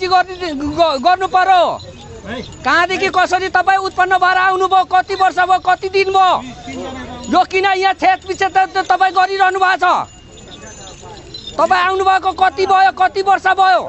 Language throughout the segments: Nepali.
जवाबजी गर्नु पर्यो। कहाँदेखि कसरी तपाईँ उत्पन्न भएर आउनुभयो? कति वर्ष भयो? कति दिन भयो? यो किन यहाँ छेचपिछे त तपाईँ गरिरहनु भएको छ? तपाईँ आउनुभएको कति भयो? कति वर्ष भयो?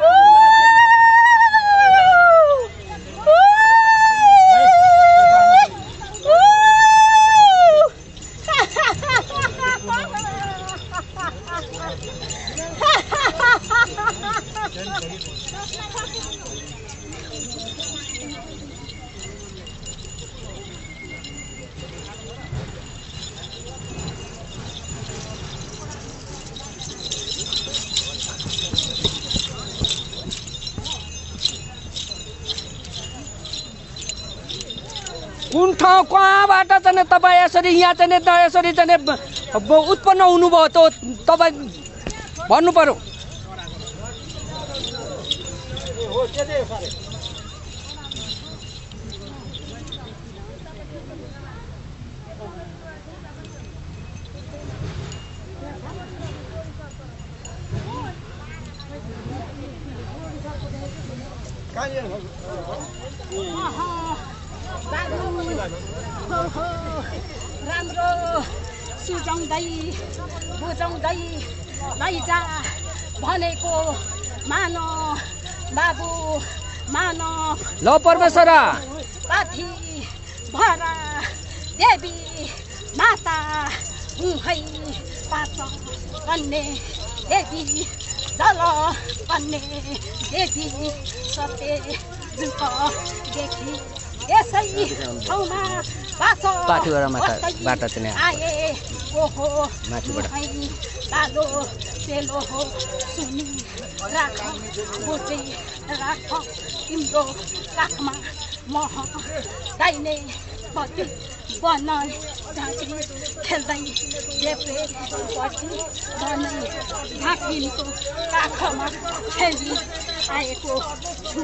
कुन ठाउँ कहाँबाट चाहिँ तपाईँ यसरी यहाँ चाहिँ यसरी चाहिँ उत्पन्न हुनुभयो त तपाईँ भन्नु पर्यो। राम्रो सुझाउँदै बुझाउँदै लैजा भनेको मान बाबु मान। ल परमेश्वर पाथी भरा देवी माता उहै पाँच कन्ने देवी जल कन्ने देवी सत्य जुकदेखि यसै ठाउँमा बाटो चाहिँ आए ओहो लालो सेलो हो सुनि राख बुझै राख तिम्रो काखमा मह दाइने पति बनै झाँक्री खेल्दै देब्रे पछि बनै झाँक्रीको काखमा खेली आएको छु।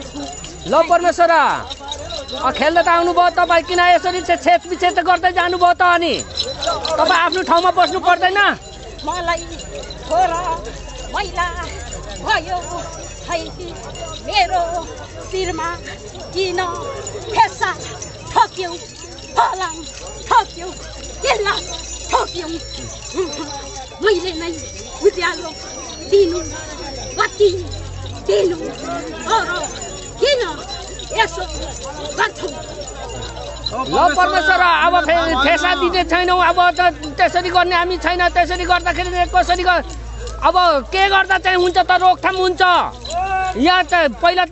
ल परमेश्वर खेल्न त आउनुभयो तपाईँ, किन यसरी छेचपिछेच गर्दै जानुभयो त? अनि तपाईँ आफ्नो ठाउँमा बस्नु पर्दैन? मलाई छोरा मैला भयो खैती मेरो शिरमा किन फेसा ठोक्यौ फलाम ठोक्यौ किल्ला ठोक्यौ। मैले नै उज्यालो दिनु बत्ती दिनु अरू किन यसो गर्छौ? ल परमेश्वर अब फेसा दिने छैनौँ, अब त्यसरी गर्ने हामी छैन। त्यसरी गर्दाखेरि कसरी अब के गर्दा चाहिँ हुन्छ त? रोकथाम हुन्छ यहाँ त पहिला